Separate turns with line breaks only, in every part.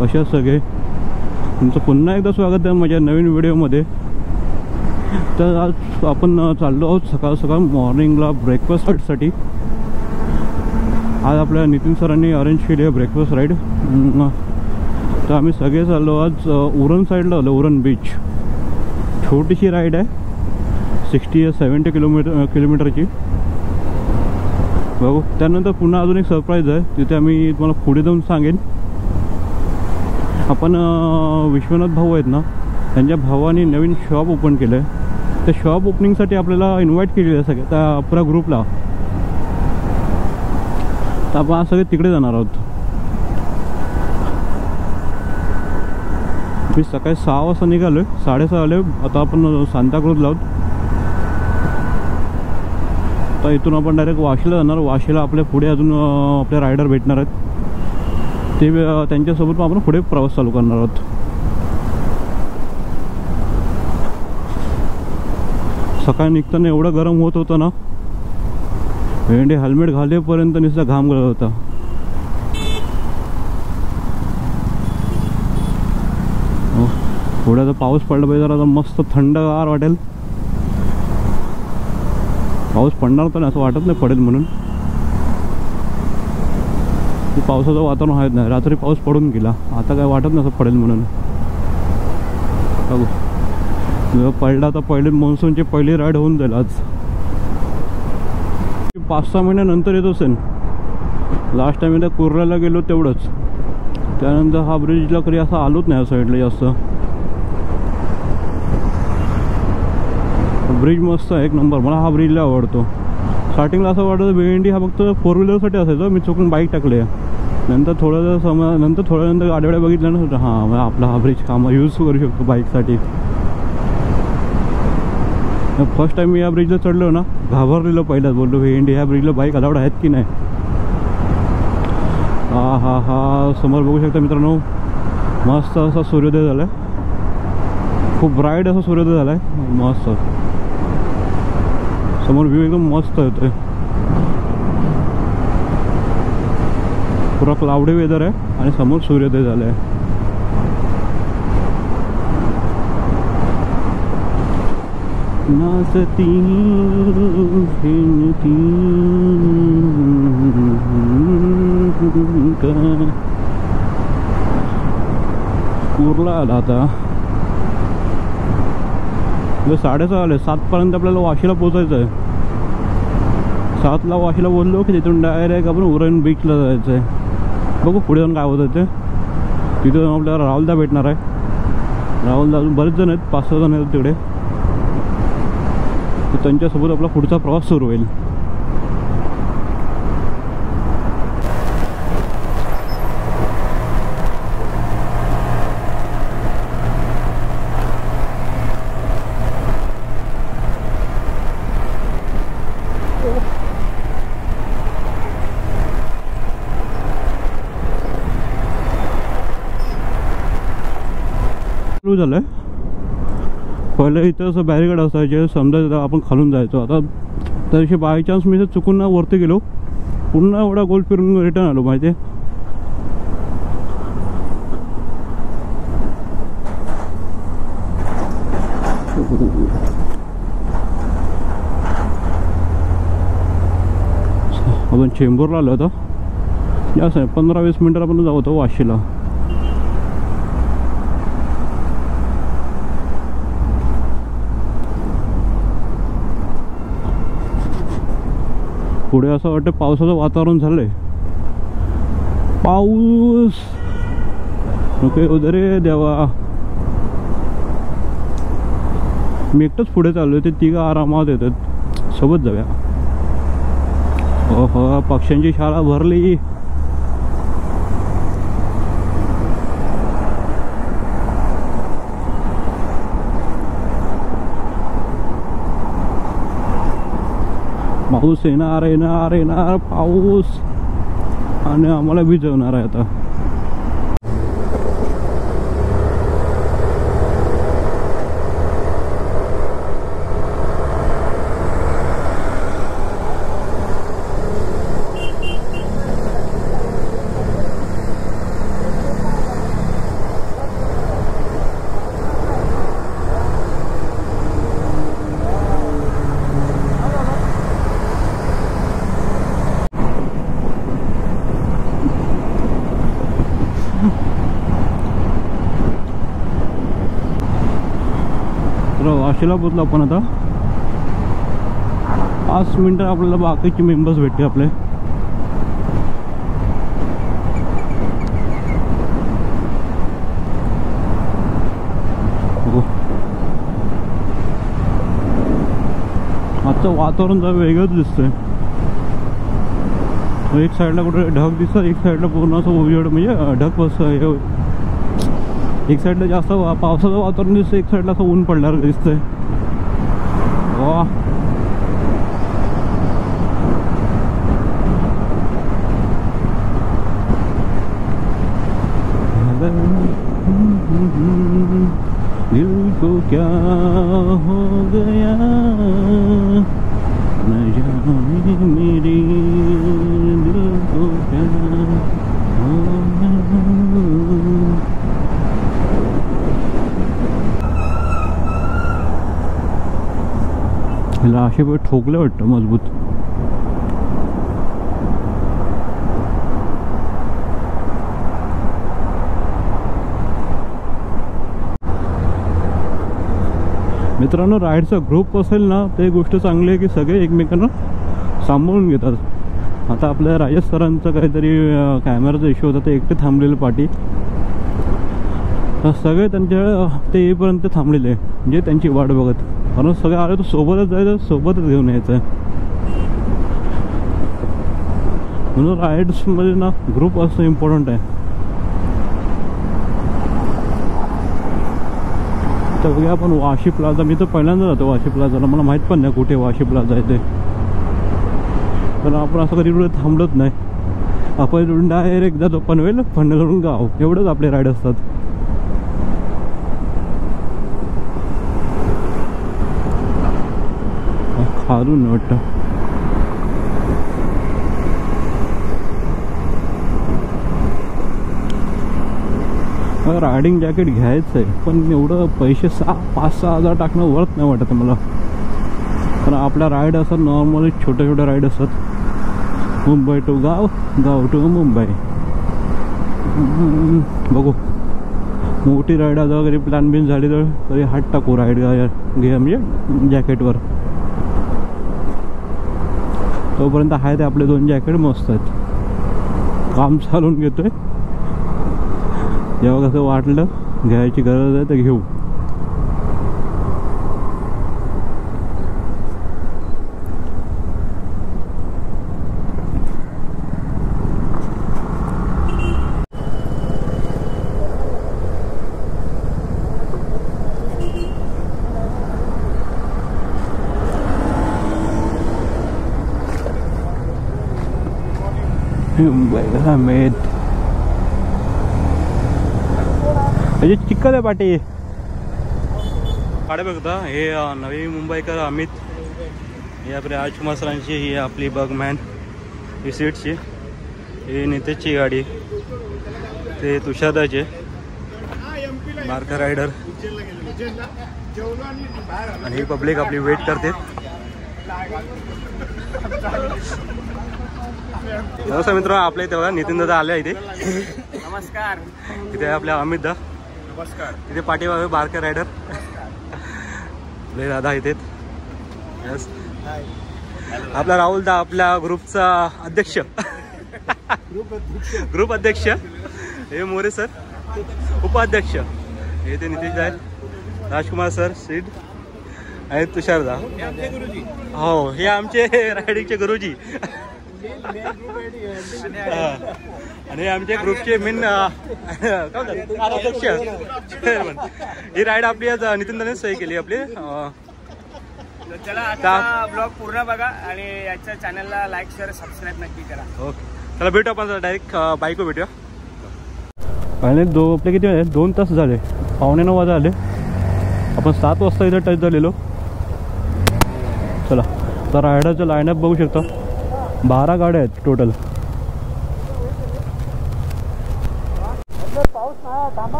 कशा सगळे तुमचं पुन्हा एकदा स्वागत आहे माझ्या नवीन व्हिडिओमध्ये। तर आज आपण चाललो आहोत सकाळ सकाळ मॉर्निंगला ब्रेकफास्टसाठी। आज आपल्या नितीन सरांनी अरेंज केली आहे ब्रेकफास्ट राईड। तर आम्ही सगळे चाललो आज उरण साईडला आलो, उरण बीच। छोटीशी राईड आहे, 60 या 70 किलोमीटरची बघू। त्यानंतर पुन्हा अजून एक सरप्राईज आहे, तिथे आम्ही तुम्हाला पुढे जाऊन सांगेन। आपण विश्वनाथ भाऊ आहेत ना, त्यांच्या भावाने नवीन शॉप ओपन केलं आहे। त्या शॉप ओपनिंगसाठी आपल्याला इन्व्हाइट केलेलं आहे सगळ्या त्या आपल्या ग्रुपला। तर आपण आज सगळे तिकडे जाणार आहोत। मी सकाळी 6 वाजता निघालो, 6:30 आले। आता आपण सांताक्रूजला आहोत। तर इथून आपण डायरेक्ट वाशीला जाणार। वाशीला आपल्या पुढे अजून आपले रायडर भेटणार आहेत, ते त्यांच्यासोबत आपण पुढे प्रवास चालू करणार आहोत। सकाळी निघताना एवढं गरम होत होतं ना, भेंडे हेल्मेट घालेपर्यंत नुसता घाम गळत होता। पुढे तर पाऊस पडला पाहिजे, जरा मस्त थंडगार वाटेल। पाऊस पडणार तर असं वाटत नाही पडेल म्हणून, पावसाचं वातावरण आहे नाही। रात्री पाऊस पडून गेला, आता काय वाटत नसं पडेल म्हणून। बघू पडला तर पहिले मान्सूनची पहिली राईड होऊन जाईल आज। 5-6 महिन्यानंतर येत असेल। लास्ट टाइम एकदा कुर्ल्याला गेलो तेवढंच, त्यानंतर हा ब्रिजला कधी असं आलोच नाही साईडला जास्त। ब्रिज मस्त आहे, एक नंबर। मला हा ब्रिजला आवडतो। स्टार्टिंगला असं वाटतं भेंडी हा फक्त 4 व्हीलरसाठी असायचं, मी चुकून बाईक टाकले। नंतर थोड्या थोड्यानंतर गाड्या बघितल्या ना, हां आपला हा ब्रिज काम यूज करू शकतो बाईकसाठी। फर्स्ट टाइम मी या ब्रिजला चढलो ना, घाबरलेलो पहिल्याच, बोललो भेंडी ह्या ब्रिजला बाईक अलाउड आहेत की नाही। हा समोर बघू शकता मित्रांनो, मस्त असा सूर्योदय झाला आहे। खूप ब्राईट असा सूर्योदय झाला आहे, मस्त। समोर व्ह्यू एकदम मस्त येतोय, पुरा क्लाउडी वेदर आहे आणि समोर सूर्योदय झाला आहे। नाचती फिरती कुर्ला आला आता। 6:30 आले, 7 पर्यंत आपल्याला वाशीला पोहोचायचं आहे। 7ला वाशीला बोललो की तिथून डायरेक्ट आपण उरण बीचला जायचं आहे। बघू पुढे जाऊन काय होतं ते। तिथून आपल्याला राहुलदा भेटणार आहे। राहुलदा अजून बरेच जण आहेत, 5-6 जण आहेत तिकडे। त्यांच्यासोबत आपला पुढचा प्रवास सुरू होईल। झालंय पहिले इथं असं बॅरिकेड असायचे, समजा आपण खालून जायचो। आता तशी बाय चान्स मी चुकून ना वरती गेलो, पुन्हा एवढा गोल फिरून रिटर्न आलो माहिती आहे। आपण चेंबूरला आलो होतो, जास्त 15-20 मिनिटात आपण जाऊ होतो वाशीला। पुढे असं वाटतं पावसाचं वातावरण झालंय। पाऊस नको उद्या रे देवा। मी एकटंच पुढे चाललोय, ते 3 आरामात येतात, सोबत जाऊया। ओहो पक्ष्यांची शाळा भरली। पाऊस येणार येणार येणार पाऊस, आणि आम्हाला भिजवणार आहे आता। वाशीला पोचलो आपण आता. 5 मिनिटं आपल्याला बाकीचे मेंबर्स भेटते आपले. आजचं वातावरण जरा वेगळंच दिसतंय. एक साईडला कुठे ढग दिसतं, एक साईडला पूर्ण असं उजेड म्हणजे ढग बसतं. एक साईडला जास्त पावसाचं वातावरण दिसतं, एक साईडला असं ऊन पडल्यावर दिसतंय. वा दिल को क्या हो गया न जाने मेरे दिल को क्या हो गया. ह्याला असे पण ठोकले वाटतं मजबूत. मित्रांनो, राईडचा ग्रुप असेल ना ते गोष्ट चांगली आहे की सगळे एकमेकांना सांभाळून घेतात. आता आपल्या राजेश सरांचं काहीतरी कॅमेराचा इश्यू होता, ते एकटे थांबलेले पाठी. सगळे त्यांच्या ते येईपर्यंत थांबलेले म्हणजे त्यांची वाट बघत. कारण सगळे आले तर सोबतच जायचं, सोबतच घेऊन यायचं. म्हणून राईड्समध्ये ना ग्रुप असणं इम्पॉर्टंट आहे. तर बघा आपण वाशी प्लाझा, मी तर पहिल्यांदा जातो वाशी प्लाझाला, मला माहीत पण नाही कुठे वाशी प्लाझा आहे ते. पण आपण असं कधी कुठे थांबलत नाही. आपण डायरेक्ट जातो पनवेल, पनवेलवरून गाव, एवढंच आपले राईड असतात. खारून वाटतं रायडिंग जॅकेट घ्यायचं आहे, पण एवढं पैसे 5-6 हजार टाकणं वर्थ नाही वाटत मला. कारण आपल्या राईड असतात नॉर्मली छोट्या छोट्या राईड असतात. मुंबई टू गाव, गाव टू मुंबई. बघू मोठी राईड आता वगैरे प्लॅन बिन झाली तर तरी हात टाकू राईड घ्या म्हणजे जॅकेटवर. तोपर्यंत आहे ते आपले 2 जॅकेट मस्त आहेत. काम चालवून घेतोय, जेव्हा कसं वाटलं घ्यायची गरज आहे तर घेऊ. मुंबईला मेद म्हणजे चिक्कल आहे पाटी. काढे बघता हे नवी मुंबईकर अमित, हे आपले राजकुमार सरांची, ही आपली बगमॅन, ही सीटची, ही नितेशची गाडी, ते तुषारदाचे बारका रायडर, आणि ही पब्लिक आपली वेट करते. नमस्कार मित्र, आपल्या इथे बघा नितीन दादा आले इथे.
नमस्कार.
इथे आपल्या अमित दा.
नमस्कार.
इथे पाठीमागे बारका रायडर दादा इथे. यस, आपला राहुल दा आपल्या ग्रुपचा अध्यक्ष. ग्रुप अध्यक्ष हे मोरे सर, उपाध्यक्ष हे ते नितीश दा आहेत, राजकुमार सर सीड आहेत, तुषार दा. हो, हे आमचे रायडिंगचे गुरुजी आणि आमच्या ग्रुपचे मेन अध्यक्ष. ही राईड आपली आज नितीन दाने सही केली आपली.
चला आता ब्लॉग पूर्ण बघा आणि याच्या चॅनलला लाईक शेअर सबस्क्राईब नक्की करा.
ओके, चला भेटू आपण डायरेक्ट बाईकवर भेटूया. पहिले आपले किती आहे, 2 तास झाले, 8:45 वाजता आले. आपण 7 वाजता इथं टच झालेलो. चला तर रायडरचं लाईनअप बघू शकता. 12 गाड्या आहेत टोटल.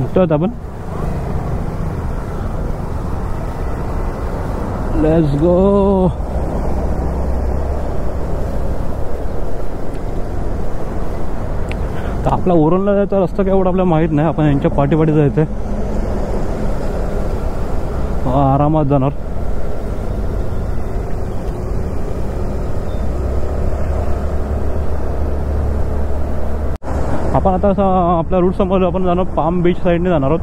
उठतात आपण. Let's go. तर आपला ओरणला जायचा रस्ता काय एवढा आपल्याला माहीत नाही, आपण यांच्या पाठी जायचं आहे. आरामात जाणार. आपण आता आपला रूट समोर आपण जाणार पाम बीच साईडने जाणार आहोत.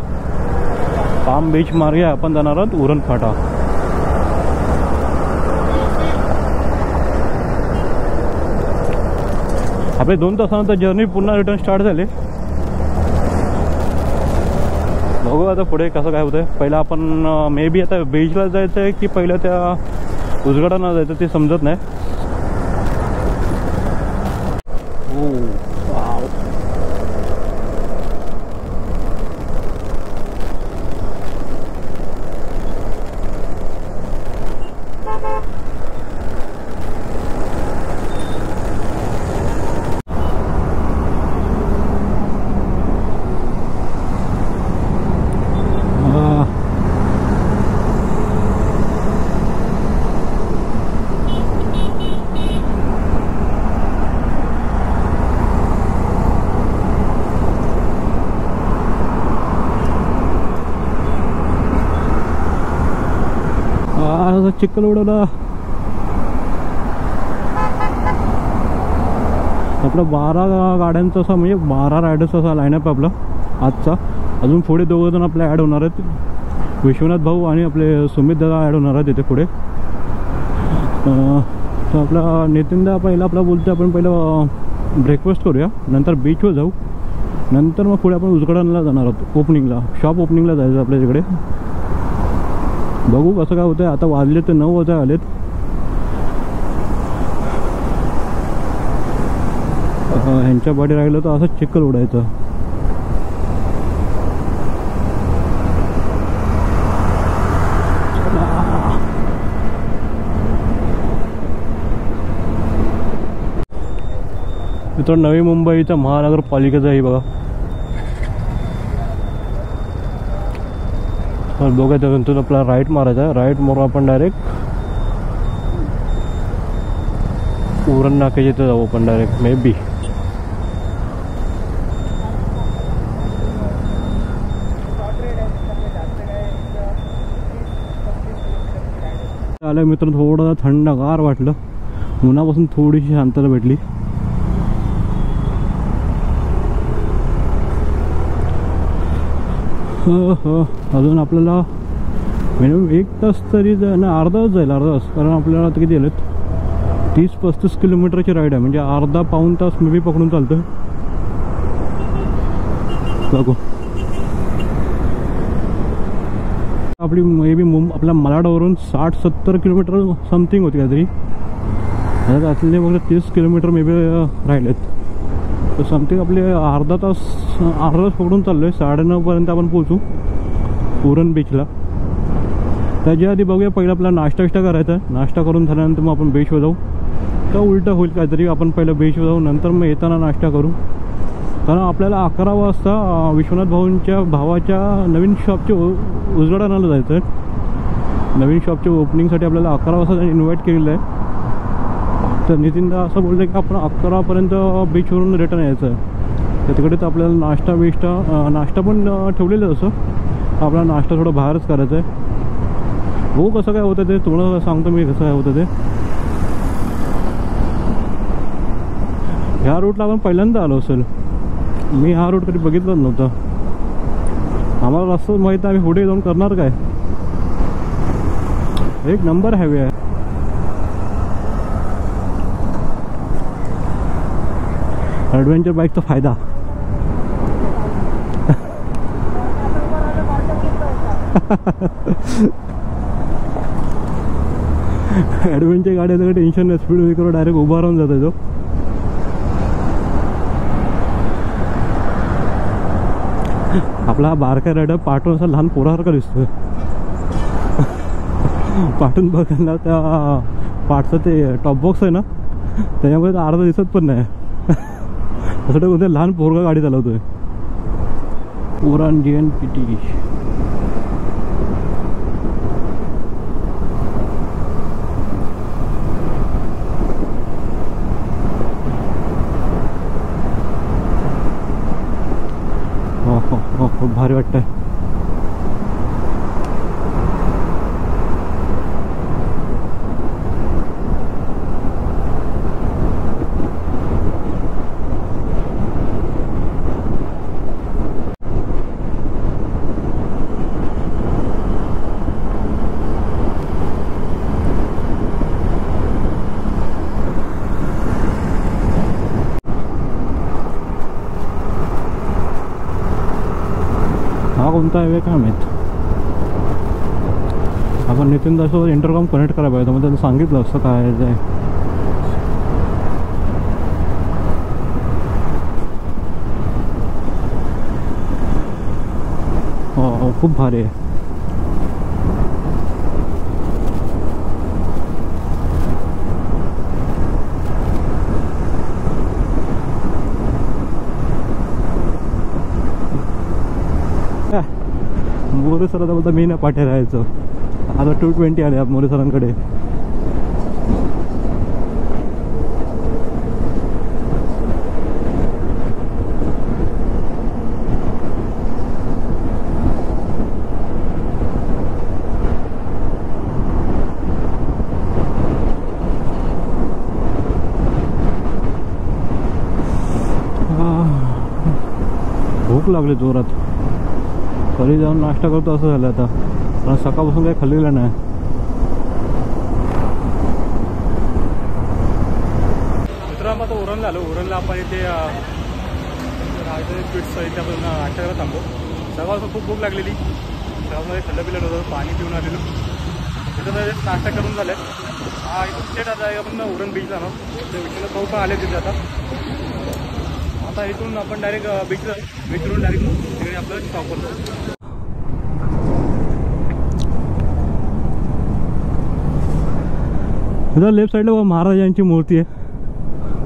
पाम बीच मार्गे आपण जाणार आहोत उरण फाटा. आपले 2 तासानंतर जर्नी पुन्हा रिटर्न स्टार्ट झाले. बघू आता पुढे कसं काय होतंय. पहिला आपण मे बी आता बीचला जायचं आहे की पहिलं त्या उजगडांना जायचं ते समजत नाही. चिखल उडवला. आपला 12 गाड्यांचा असा म्हणजे 12 रायडर्स असा लाईनअप आपला आजचा. अजून पुढे 2 जण आपले ॲड होणार आहेत. विश्वनाथ भाऊ आणि आपले सुमित दादा ॲड होणार आहेत इथे पुढे. तर आपला नितीनदा पहिला आपला बोलतो आपण पहिलं ब्रेकफास्ट करूया, नंतर बीचवर जाऊ, नंतर मग पुढे आपण उजगडांना जाणार आहोत ओपनिंगला. शॉप ओपनिंगला जायचं आपल्या तिकडे. बघू कसं काय होतंय. आता वाजले ते 9 वाजता आलेत. ह्यांच्या पाठी राहिलं तर असं चिखल उडायचं. मित्र नवी मुंबईचा महानगरपालिकेचा आहे बघा. बघायचं नंतर आपला राईट मारायचा. राईट मारू आपण डायरेक्ट उरण नाक्याच्या इथे जाऊ आपण डायरेक्ट मे बी. आलं मित्र थोडं थंडगार वाटलं. उन्हापासून थोडीशी शांतता भेटली. अजून आपल्याला मिनिमम 1 तास तरी अर्धा तास जाईल. अर्धा तास, कारण आपल्याला आता किती आलेत 30-35 किलोमीटरची राईड आहे. म्हणजे अर्धा पाऊण तास मे बी पकडून चालतं. बघू आपली मे बी आपल्या मालाडवरून 60-70 किलोमीटर समथिंग होती काहीतरी. त्यातले मग 30 किलोमीटर मे बी राहिलेत. तर समथिंग आपले अर्धा तास पकडून चाललो आहे. 9:30 पर्यंत आपण पोहोचू उरण बीचला. त्याच्या आधी बघूया पहिला आपला नाश्ता करायचा. नाश्ता करून झाल्यानंतर मग आपण बीचवर जाऊ. का उलटं होईल काहीतरी, आपण पहिलं बीचवर जाऊ नंतर मग येताना नाश्ता करू. कारण आपल्याला 11 वाजता विश्वनाथ भाऊंच्या भावाच्या नवीन शॉपचे उजगडानाला जायचं आहे. नवीन शॉपच्या ओपनिंगसाठी आपल्याला 11 वाजता इन्व्हाइट केलेलं आहे. तर नितीनदा असं बोललं की आपण 11 पर्यंत बीचवरून रिटर्न यायचं आहे. तर तिकडेच आपल्याला नाश्ता पण ठेवलेलं असं. आपला नाश्ता थोडं बाहेरच करायचं आहे. हो कसं काय होतं ते तुम्हाला सांगतो मी कसं काय होतं ते. ह्या रूटला आपण पहिल्यांदा आलो असेल. मी हा रूट कधी बघितलाच नव्हता. आम्हाला रस्ताच माहीत आहे. आम्ही पुढे जाऊन करणार काय. एक नंबर हायवे आहे. ॲडव्हेंचर बाईकचा फायदा. ॲडव्हेंचर गाड्याचं टेन्शन नाही. स्पीड ब्रेकरवर डायरेक्ट उभा राहून जातो तो. आपला बारका रायडर पाठून असा लहान पोरासारखा दिसतोय. पाठून बघायला त्या पाठचं ते टॉप बॉक्स आहे ना, त्याच्यामुळे अर्धा दिसत पण नाही. असं कोणत्या लहान पोरगा गाडी चालवतोय. उरण GNPT. खूप भारी वाटतंय. कोणता हायवे काय माहीत. आपण नितीन दासोबत इंटरकॉम कनेक्ट करायला पाहिजे, मग त्यांनी सांगितलं असतं काय आहे ते. हो खूप भारी आहे. मोरे सरांचा बोलता मी ना पाठे राहायचं. आता 220 आले मोरे सरांकडे. भूक लागली जोरात. घरी जाऊन नाश्ता करतो असं झालं आता, पण सकाळपासून काही खाल्लेलं नाही. मित्रांनो आता उरणला आलो. उरणला आपण इथे स्वीट्स इथे आपण नाश्ता करायला थांबलो. सकाळपासून खूप भूक लागलेली, त्यामुळे थंड पिलेलं होतं, पाणी पिऊन आलेलो. तिथं नाश्ता करून झालं. हा इथून स्टेट आता आपण उरण बीचला ना ते विचारलं भाऊ पण आले तिथे. आता इथून आपण डायरेक्ट बीचवरून डायरेक्ट तिकडे आपलं स्टॉप करतो. इधर लेफ्ट साइडला महाराजांची मूर्ती आहे.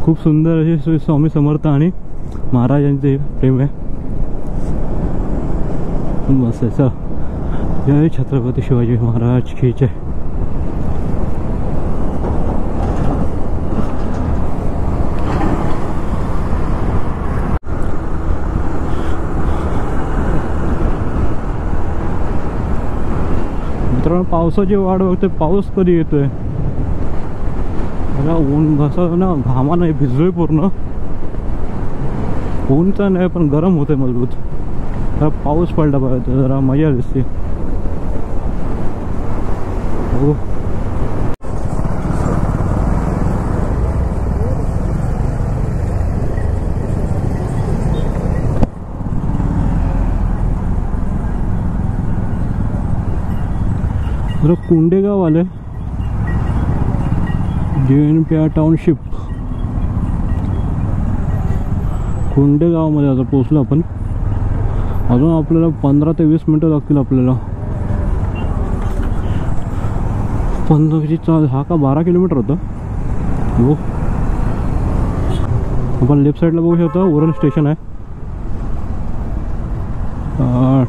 खूप सुंदर अशी स्वामी समर्थ आणि महाराजांचे प्रेम आहे. मस्त आहे. चल, जय छत्रपती शिवाजी महाराज की जय. मित्रांनो पावसाची वाट बघते, पाऊस कधी येतोय. ऊन कसं ना घामा नाही, भिजलोय पूर्ण. ऊनचा नाही पण गरम होते मजबूत. तर पाऊस पडला पाहिजे, जरा मजा दिसते. हो जरा कुंडेगाव आले, JNPR टाउनशिप. कुंडेगावमध्ये आता पोचलो आपण. अजून आपल्याला 15 ते 20 मिनटं लागतील आपल्याला. 15 हा का 12 किलोमीटर होतं. हो आपण लेफ्ट साईडला बघू शकतो उरण स्टेशन आहे.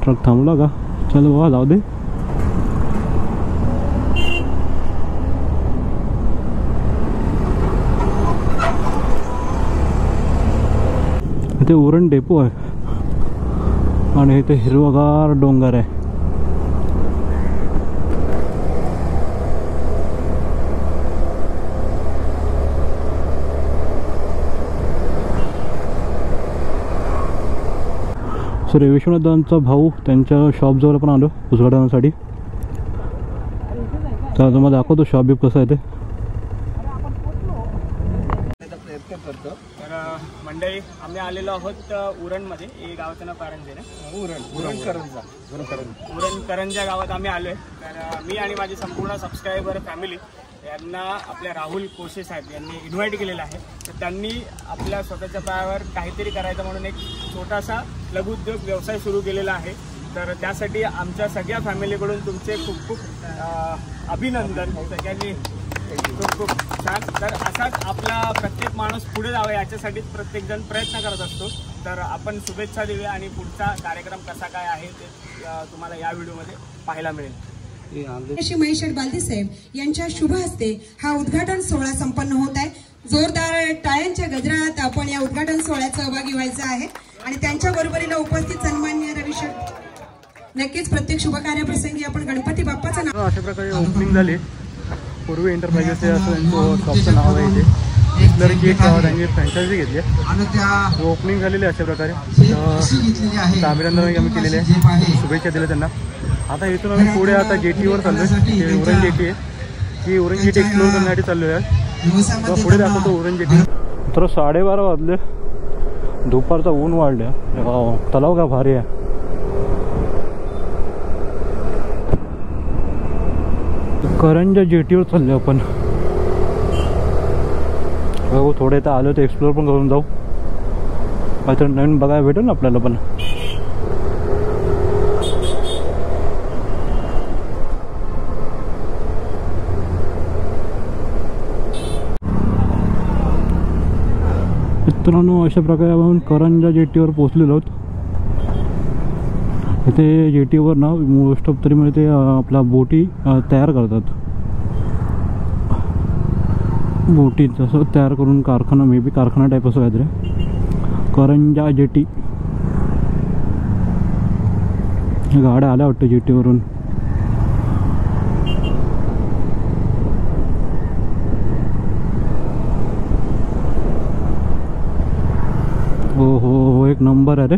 ट्रक थांबला का? चल बाबा जाऊ दे. इथे उरण डेपो आहे आणि इथे हिरवगार डोंगर आहे. सर विश्वनाथांचा भाऊ त्यांच्या शॉप जवळ पण आलो उद्घाटनासाठी. तर तुम्हाला दाखवतो शॉप बीप कसं आहे ते.
तर मंडळी आम्ही आलेलो आहोत उरणमध्ये. हे गावाचं नाव कारंजे ना, उरण करंजा गावात आम्ही आलो आहे. तर मी आणि माझी संपूर्ण सबस्क्रायबर फॅमिली यांना आपल्या राहुल कोशे साहेब यांनी इन्व्हाइट केलेलं आहे. तर त्यांनी आपल्या स्वतःच्या पायावर काहीतरी करायचं म्हणून एक छोटासा लघुउद्योग व्यवसाय सुरू केलेला आहे. तर त्यासाठी आमच्या सगळ्या फॅमिलीकडून तुमचे खूप खूप अभिनंदन. सगळ्यांनी खूप खूप छान. तर असाच आपला प्रत्येक माणूस पुढे जावा याच्यासाठीच प्रत्येकजण प्रयत्न करत असतो. तर आपण शुभेच्छा देऊया आणि पुढचा कार्यक्रम कसा काय आहे ते तुम्हाला या व्हिडिओमध्ये पाहायला मिळेल.
श्री महेश बालदी साहेब यांच्या शुभ हस्ते हा उद्घाटन सोहळा संपन्न होत आहे. जोरदार टाळ्यांच्या गजरात आपण या उद्घाटन सोहळ्यात सहभागी व्हायचं आहे आणि त्यांच्या बरोबरीला उपस्थित सन्माननीय रविशंकर. नक्कीच प्रत्येक शुभ कार्याप्रसंगी आपण गणपती बाप्पाचं नाव.
अशा प्रकारे ओपनिंग झाली. पूर्वी एंटरप्राइजेस असं त्यांचं शॉपचं नाव आहे. इथे हिटलरची एक त्यांनी फ्रँचायझी घेतली आहे. ओपनिंग झालेली अशा प्रकारे. अभिनंदन आम्ही केलेले आहे, शुभेच्छा दिल्या त्यांना. आता इथून आम्ही पुढे आता जेटीवर चाललो आहे. उरण जेटी आहे, ती उरण जेटी एक्सप्लोर करण्यासाठी चाललो आहे. पुढे दाखवतो उरण जेटी. तर 12:30 वाजले, दुपारचा ऊन वाढले. तलाव का भारी आहे. करंजा जेटीवर चाललो आपण. हो थोडे तर आलो तर एक्सप्लोर पण करून जाऊ. काहीतरी नवीन बघायला भेटेल ना आपल्याला पण. मित्रांनो अशा प्रकारे आपण करंजा जेटीवर पोहोचलेलो आहोत. इथे जेटीवर ना मोस्ट ऑफ तरी म्हणजे ते आपला बोटी तयार करतात. बोटी जसं तयार करून कारखाना मे बी कारखाना टाईप असं काहीतरी करंजा जेटी. गाड्या आल्या वाटतं जेटीवरून. हो एक नंबर आहे रे.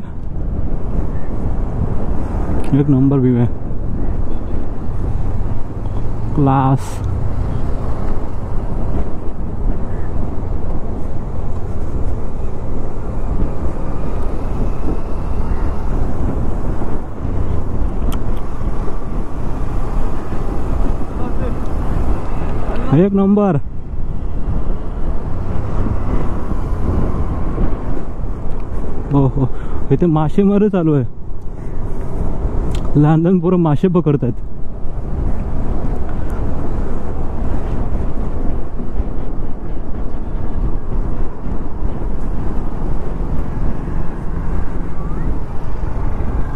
एक नंबर व्यू आहे. क्लास. एक नंबर. हो इथे मासेमारी चालू आहे. लहान लहान पोरं मासे पकडतात.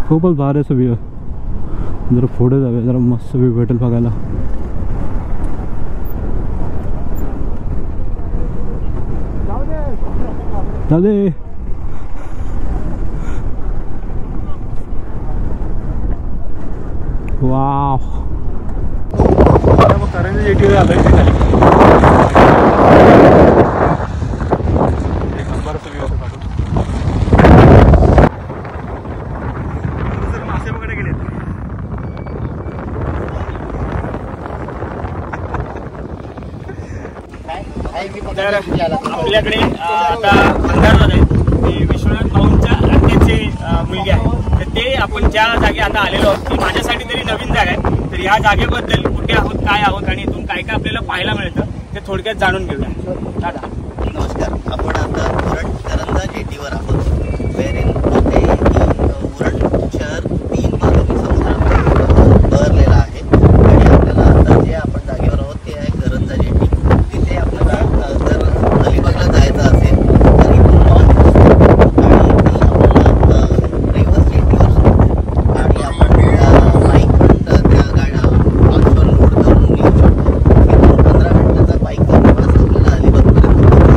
खूपच भारी असं व्ह्यू. जरा पुढे जाऊया, जरा मस्त व्ह्यू भेटेल बघायला. जाऊ वाव. करंजा जेटीवर आलो इथे खाली. एक नंबरचा व्ह्यू असं मासे वगैरे गेले.
तर आपल्याकडे आता मंदारनाथ आहे. ते विश्वनाथ भाऊंच्या आत्याचे मुलगी आहे. तर ते आपण ज्या जागे आता आलेलो आहोत ती माझ्यासाठी तरी नवीन जागा आहे. तर या जागेबद्दल कुठे आहोत, काय आहोत आणि इथून काय काय आपल्याला पाहायला मिळतं ते थोडक्यात जाणून घेऊया. दादा
नमस्कार. आपण आता उरण करंजा जेटीवर आहोत. वेरिन मध्ये उरण शहर 3 भागांनी समुद्रात बहरलेला आहे. आणि आपल्याला आता जे आपण जागेवर आहोत ते आहे करंजा जेटी. तिथे आपल्याला जर अलिबागला जायचं असेल तर इथून लॉन्च असते आणि ती आपल्याला रिव्हर्स जेटीवर सोडते. आणि आपण बाईक पण त्या गाड्या ऑनशोर लोड करून नेऊ शकतो. इथून 15 मिनिटाचा बाईकचा प्रवास आपल्याला अलिबागपर्यंत होतो.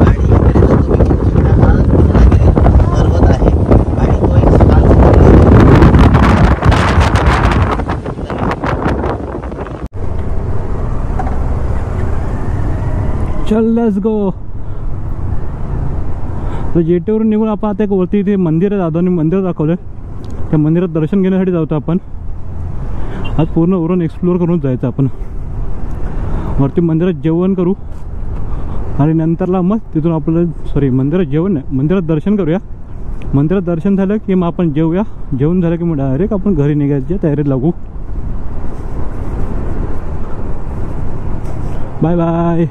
आणि इकडे जर तुम्ही बघू शकता हा पूर्णागिरी पर्वत आहे आणि तो एक स्थान
चल लेट्स गो. तर जेटीवरून निघून आपण आता एक वरती इथे मंदिर आहे. दादांनी मंदिर दाखवलं. त्या मंदिरात दर्शन घेण्यासाठी जातो आपण. आज पूर्ण उरण एक्सप्लोअर करून जायचं आपण. वरती मंदिरात जेवण करू आणि नंतरला मग तिथून आपल्याला मंदिरात जेवण नाही, मंदिरात दर्शन करूया. मंदिरात दर्शन झालं की मग आपण जेवूया. जेवण झालं की मग डायरेक्ट आपण घरी निघायच्या तयारीत लागू. Bye bye.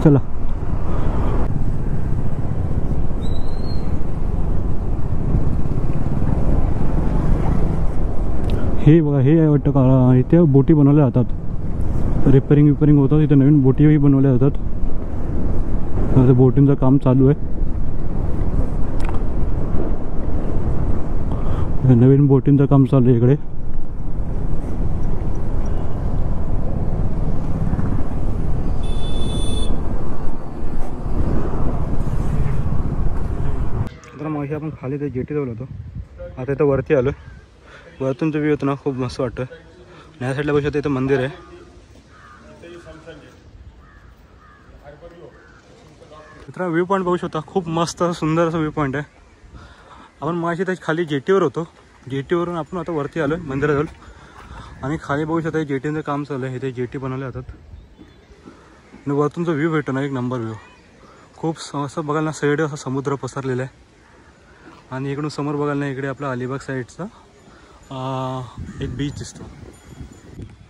चला. हे बघा, हे आहे वाटतं का. इथे बोटी बनवल्या जातात. रिपेरिंग होतात. इथे नवीन बोटीही बनवल्या जातात. बोटिंगचं काम चालू आहे. नवीन बोटिंगचं काम चालू आहे इकडे. तर मग आपण खाली ते जेटी जवळ होतो. आता इथं वरती आलो. वरतून जो व्ह्यू होतो ना खूप मस्त वाटतं. या साईडला बघू शकतो इथं मंदिर आहे. मित्रांनो व्ह्यू पॉईंट बघू शकता. खूप मस्त सुंदर असं व्ह्यू पॉईंट आहे. आपण मगाशी त्या खाली जेटीवर होतो. जेटीवरून आपण आता वरती आलो आहे मंदिराजवळ. आणि खाली बघू शकता जेटीचं काम चालू आहे. इथे जेटी बनवल्या जातात. आणि वरतून जो व्ह्यू भेटतो ना एक नंबर व्ह्यू. खूप असं बघायला ना साईड असा समुद्र पसरलेला आहे. आणि इकडून समोर बघायला ना इकडे आपला अलिबाग साईडचा एक बीच दिसतो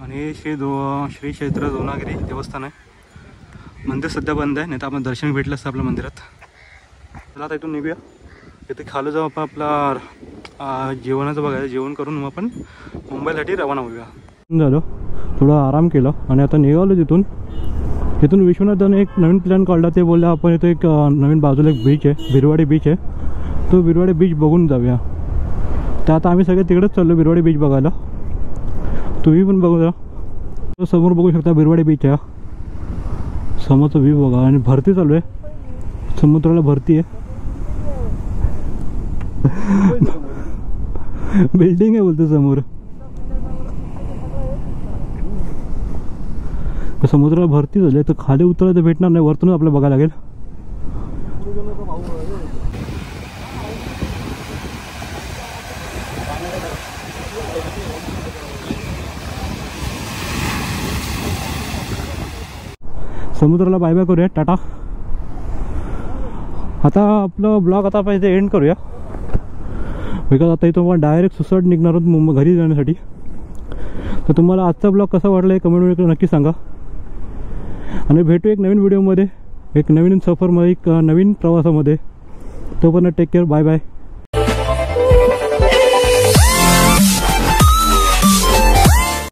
आणि श्री क्षेत्र दोनागिरी देवस्थान आहे. मंदिर सध्या बंद आहे, नाही तर आपण दर्शन भेटलं असतं आपल्या मंदिरात. चला आता इथून निघूया. इथे खाली जाऊ आपण आपला जेवणाचं बघायचं. जेवण करून मग आपण मुंबईसाठी रवाना होऊया. झालं थोडा आराम केला आणि आता निघालो तिथून. विश्वनाथाने एक नवीन प्लॅन काढला. ते बोलले आपण इथे एक नवीन बाजूला एक बीच आहे, बिरवाडी बीच आहे, तो बिरवाडी बीच बघून जाऊया. तर आता आम्ही सगळे तिकडेच चाललो बिरवाडी बीच बघायला. तुम्ही पण बघू जा. समोर बघू शकता बिरवाडी बीच आहे. समोरचा व्ह्यू बघा. आणि भरती चालू आहे, समुद्राला भरती आहे. बिल्डिंग आहे बोलतो समोर. समुद्राला भरती झाली तर खाली उतरायला भेटणार नाही, वरतूनच आपल्याला बघायला लागेल. समुद्राला बाय बाय करूया, टाटा. आता आपलं ब्लॉग आता आपण इथे एंड करूया, बिकॉज आता इथं मला डायरेक्ट सुसाट निघणार आहोत मुंबई घरी जाण्यासाठी. तर तुम्हाला आजचा ब्लॉग कसा वाटला हे कमेंटमध्ये नक्की सांगा. आणि भेटू एक नवीन व्हिडिओमध्ये, एक नवीन सफरमध्ये, एक नवीन प्रवासामध्ये. तोपर्यंत टेक केअर, बाय बाय.